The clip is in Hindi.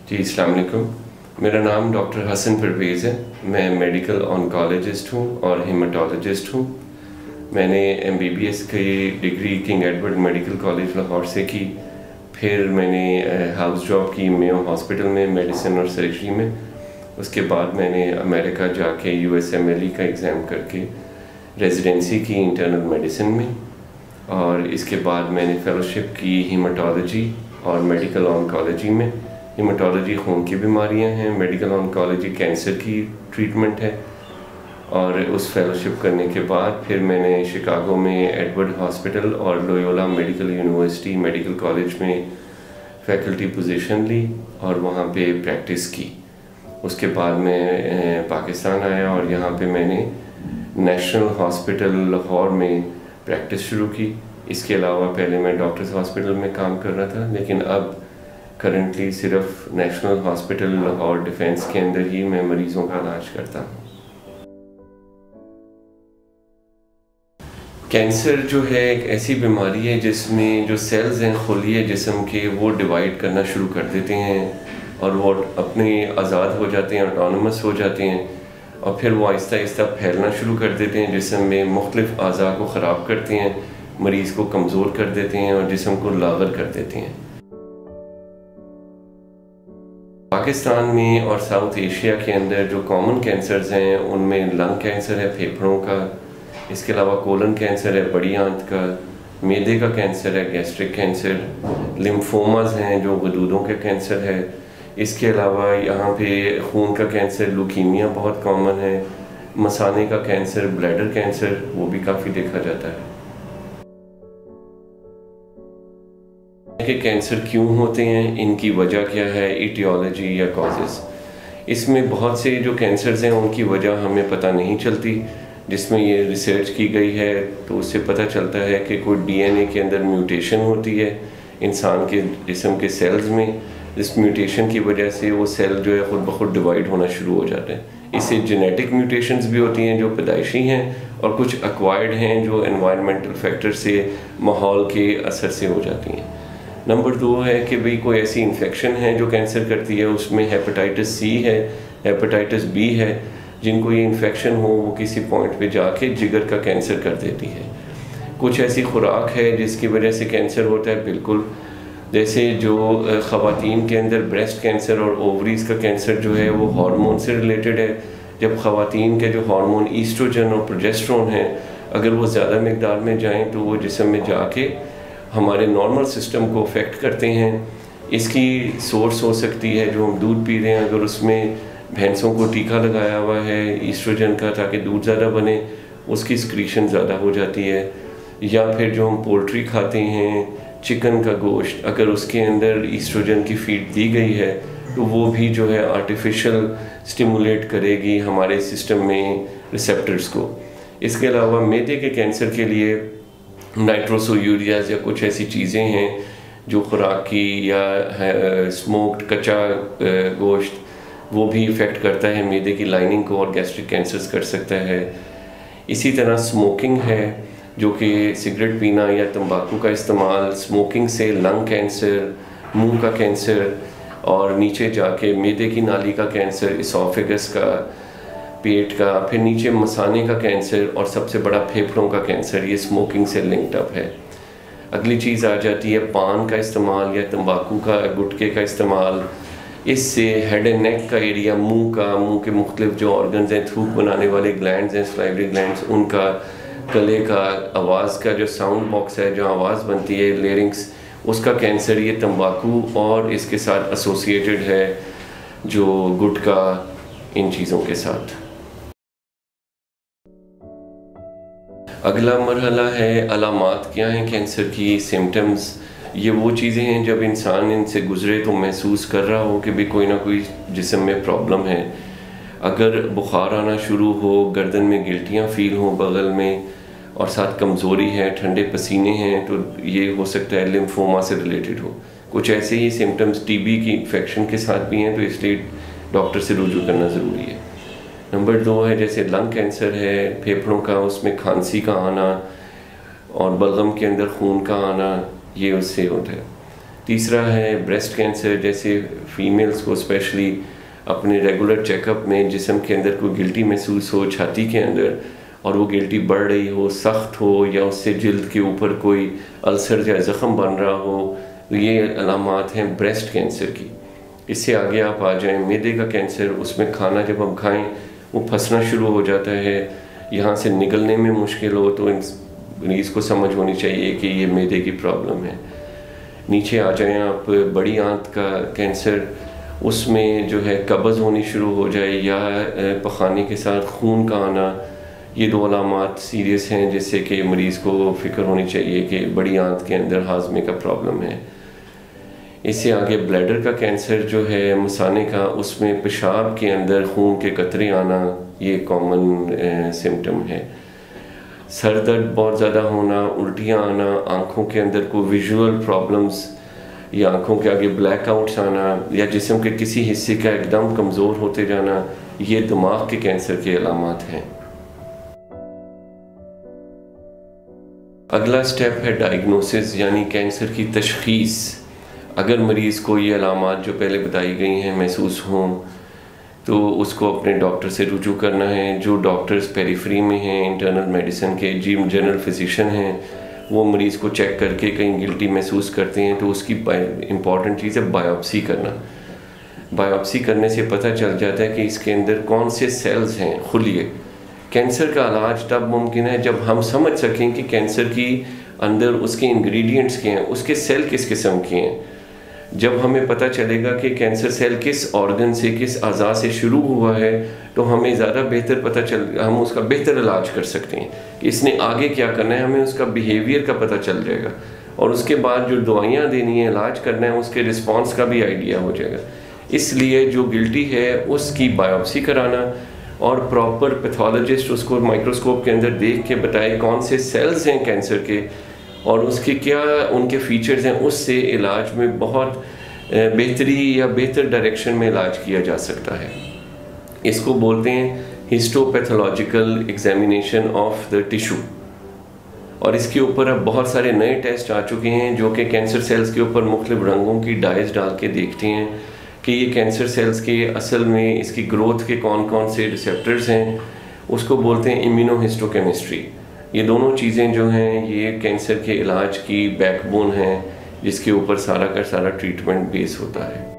जी अस्सलाम वालेकुम। मेरा नाम डॉक्टर हसन परवेज़ है। मैं मेडिकल ऑन्कोलॉजिस्ट हूँ और हेमाटोलॉजिस्ट हूँ। मैंने MBBS की degree king Edward medical college Lahore से की। फिर मैंने हाउस जॉब की मेयो हॉस्पिटल में मेडिसिन और सर्जरी में। उसके बाद मैंने अमेरिका जाके USMLE का एग्ज़ाम करके रेजिडेंसी की इंटरनल मेडिसिन में, और इसके बाद मैंने फ़ेलोशिप की हेमाटोलॉजी और मेडिकल ऑन्कोलॉजी में। हेमाटोलॉजी खून की बीमारियां हैं, मेडिकल ऑन्कोलॉजी कैंसर की ट्रीटमेंट है। और उस फेलोशिप करने के बाद फिर मैंने शिकागो में एडवर्ड हॉस्पिटल और Loyola medical university medical college में फैकल्टी पोजीशन ली और वहाँ पे प्रैक्टिस की। उसके बाद मैं पाकिस्तान आया और यहाँ पे मैंने नेशनल हॉस्पिटल लाहौर में प्रैक्टिस शुरू की। इसके अलावा पहले मैं डॉक्टर्स हॉस्पिटल में काम कर रहा था, लेकिन अब करंटली सिर्फ नेशनल हॉस्पिटल लाहौर डिफेंस के अंदर ही मैं मरीज़ों का इलाज करता हूँ। कैंसर जो है एक ऐसी बीमारी है जिसमें जो सेल्स हैं खुलिए जिस्म के, वो डिवाइड करना शुरू कर देते हैं और वो अपने आज़ाद हो जाते हैं, ऑटोनमस हो जाते हैं, और फिर वो आहिस्ता आहिस्ता फैलना शुरू कर देते हैं जिस्म में। मुख्तलिफ अज़ा को ख़राब करते हैं, मरीज़ को कमज़ोर कर देते हैं और जिस्म को लाग़र कर देते हैं। पाकिस्तान में और साउथ एशिया के अंदर जो कॉमन कैंसर्स हैं उनमें लंग कैंसर है, फेफड़ों का, इसके अलावा कोलन कैंसर है, बड़ी आंत का, मैदे का कैंसर है, गैस्ट्रिक कैंसर, लिम्फोमास हैं जो गदूदों के कैंसर है। इसके अलावा यहाँ पे खून का कैंसर, लुकीमिया बहुत कॉमन है, मसाने का कैंसर, ब्लैडर कैंसर, वो भी काफ़ी देखा जाता है। कि कैंसर क्यों होते हैं, इनकी वजह क्या है, इटियोलॉजी या कॉजेज़। इसमें बहुत से जो कैंसर्स हैं उनकी वजह हमें पता नहीं चलती। जिसमें ये रिसर्च की गई है तो उससे पता चलता है कि कोई DNA के अंदर म्यूटेशन होती है इंसान के जिस्म के सेल्स में। इस म्यूटेशन की वजह से वो सेल जो है ख़ुद ब खुद डिवाइड होना शुरू हो जाते हैं। इससे जेनेटिक म्यूटेशंस भी होती हैं जो पैदाइशी हैं, और कुछ एक्वायर्ड हैं जो एनवायरमेंटल फैक्टर से, माहौल के असर से हो जाती हैं। नंबर 2 है कि भाई कोई ऐसी इन्फेक्शन है जो कैंसर करती है, उसमें हेपेटाइटिस C है, हेपेटाइटिस B है। जिनको ये इन्फेक्शन हो वो किसी पॉइंट पे जाके जिगर का कैंसर कर देती है। कुछ ऐसी खुराक है जिसकी वजह से कैंसर होता है, बिल्कुल जैसे जो ख़वातीन के अंदर ब्रेस्ट कैंसर और ओवरीज़ का कैंसर जो है वो हार्मोन से रिलेटेड है। जब ख़वातीन के जो हार्मोन ईस्ट्रोजन और प्रोजेस्टेरोन हैं, अगर वो ज़्यादा मिकदार में जाएँ तो वो जिस्म में जाके हमारे नॉर्मल सिस्टम को अफेक्ट करते हैं। इसकी सोर्स हो सकती है जो हम दूध पी रहे हैं, अगर उसमें भैंसों को टीका लगाया हुआ है ईस्ट्रोजन का ताकि दूध ज़्यादा बने, उसकी स्क्रीशन ज़्यादा हो जाती है। या फिर जो हम पोल्ट्री खाते हैं, चिकन का गोश्त, अगर उसके अंदर ईस्ट्रोजन की फीड दी गई है तो वो भी जो है आर्टिफिशियल स्टिमुलेट करेगी हमारे सिस्टम में रिसेप्टर्स को। इसके अलावा मैदे के कैंसर के लिए नाइट्रोसोयूरियाज या कुछ ऐसी चीज़ें हैं जो खुराक की, या स्मोक्ड कच्चा गोश्त, वो भी इफ़ेक्ट करता है मैदे की लाइनिंग को और गैस्ट्रिक कैंसर्स कर सकता है। इसी तरह स्मोकिंग है जो कि सिगरेट पीना या तंबाकू का इस्तेमाल, स्मोकिंग से लंग कैंसर, मुंह का कैंसर, और नीचे जाके मैदे की नाली का कैंसर, इसोफेगस का, पेट का, फिर नीचे मसाने का कैंसर, और सबसे बड़ा फेफड़ों का कैंसर, ये स्मोकिंग से लिंक्ड अप है। अगली चीज़ आ जाती है पान का इस्तेमाल या तंबाकू का, गुटखे का इस्तेमाल। इससे हेड एंड नेक का एरिया, मुंह के मुख्तलिफ जो ऑर्गन्स हैं, थूक बनाने वाले ग्लैंड्स हैं, सलाइवरी ग्लैंड्स, उनका, गले का, आवाज़ का जो साउंड बॉक्स है, जो आवाज़ बनती है, लेरिंग्स, उसका कैंसर ये तंबाकू और इसके साथ एसोसिएटेड है जो गुटखा, इन चीज़ों के साथ। अगला मरहला है अलामात क्या हैं कैंसर की, सिम्टम्स। ये वो चीज़ें हैं जब इंसान इनसे गुज़रे तो महसूस कर रहा हो कि भाई कोई ना कोई जिस्म में प्रॉब्लम है। अगर बुखार आना शुरू हो, गर्दन में गिल्टियाँ फील हों बगल में, और साथ कमज़ोरी है, ठंडे पसीने हैं, तो ये हो सकता है लिम्फोमा से रिलेटेड हो। कुछ ऐसे ही सिम्टम्स TB की इन्फेक्शन के साथ भी हैं, तो इसलिए डॉक्टर से रुजू करना ज़रूरी है। नंबर 2 है जैसे लंग कैंसर है, फेफड़ों का, उसमें खांसी का आना और बलगम के अंदर खून का आना, ये उससे होता है। तीसरा है ब्रेस्ट कैंसर, जैसे फीमेल्स को स्पेशली अपने रेगुलर चेकअप में जिस्म के अंदर कोई गिल्टी महसूस हो छाती के अंदर, और वो गिल्टी बढ़ रही हो, सख्त हो, या उससे जल्द के ऊपर कोई अल्सर या ज़ख़म बन रहा हो, तो ये अलामात हैं ब्रेस्ट कैंसर की। इससे आगे आप आ जाएं मैदे का कैंसर, उसमें खाना जब हम खाएं वो फंसना शुरू हो जाता है, यहाँ से निकलने में मुश्किल हो, तो मरीज़ को समझ होनी चाहिए कि ये मैदे की प्रॉब्लम है। नीचे आ जाएं आप बड़ी आंत का कैंसर, उसमें जो है कब्ज़ होनी शुरू हो जाए या पखाने के साथ खून का आना, ये दो अलामात सीरियस हैं जिससे कि मरीज़ को फ़िक्र होनी चाहिए कि बड़ी आंत के अंदर हाजमे का प्रॉब्लम है। इससे आगे ब्लैडर का कैंसर जो है मसाने का, उसमें पेशाब के अंदर खून के कतरे आना, ये कॉमन सिम्टम है। सर दर्द बहुत ज़्यादा होना, उल्टियाँ आना, आँखों के अंदर कोई विजुअल प्रॉब्लम्स या आँखों के आगे ब्लैकआउट्स आना, या जिस्म के किसी हिस्से का एकदम कमज़ोर होते जाना, ये दिमाग के कैंसर के अलामात हैं। अगला स्टेप है डायग्नोसिस, यानी कैंसर की तशख़ीस। अगर मरीज़ को ये अलामात जो पहले बताई गई हैं महसूस हों, तो उसको अपने डॉक्टर से रुजू करना है। जो डॉक्टर्स पेरिफेरी में हैं, इंटरनल मेडिसिन के जनरल फिजिशियन हैं, वो मरीज़ को चेक करके कहीं गिल्टी महसूस करते हैं तो उसकी इम्पॉर्टेंट चीज़ है बायोप्सी करना। बायोप्सी करने से पता चल जाता है कि इसके अंदर कौन से सेल्स हैं खुलिए। कैंसर का इलाज तब मुमकिन है जब हम समझ सकें कि कैंसर की अंदर उसके इंग्रेडिएंट्स क्या हैं, उसके सेल किस किस्म के हैं। जब हमें पता चलेगा कि कैंसर सेल किस ऑर्गन से, किस अज़ा से शुरू हुआ है, तो हमें ज़्यादा बेहतर हम उसका बेहतर इलाज कर सकते हैं कि इसने आगे क्या करना है, हमें उसका बिहेवियर का पता चल जाएगा, और उसके बाद जो दवाइयाँ देनी है, इलाज करना है, उसके रिस्पॉन्स का भी आइडिया हो जाएगा। इसलिए जो गिल्टी है उसकी बायोप्सी कराना, और प्रॉपर पैथोलॉजिस्ट उसको माइक्रोस्कोप के अंदर देख के बताए कौन से सेल्स हैं कैंसर के और उसके क्या उनके फीचर्स हैं, उससे इलाज में बहुत बेहतरी या बेहतर डायरेक्शन में इलाज किया जा सकता है। इसको बोलते हैं histopathological examination of the tissue. और इसके ऊपर अब बहुत सारे नए टेस्ट आ चुके हैं जो कि कैंसर सेल्स के ऊपर मुख्तलिफ रंगों की डाइज डाल के देखते हैं कि ये कैंसर सेल्स के असल में इसकी ग्रोथ के कौन कौन से रिसेप्टर्स हैं। उसको बोलते हैं इम्यूनोहिस्टोकेमिस्ट्री। ये दोनों चीज़ें जो हैं ये कैंसर के इलाज की बैकबोन हैं जिसके ऊपर सारा का सारा ट्रीटमेंट बेस होता है।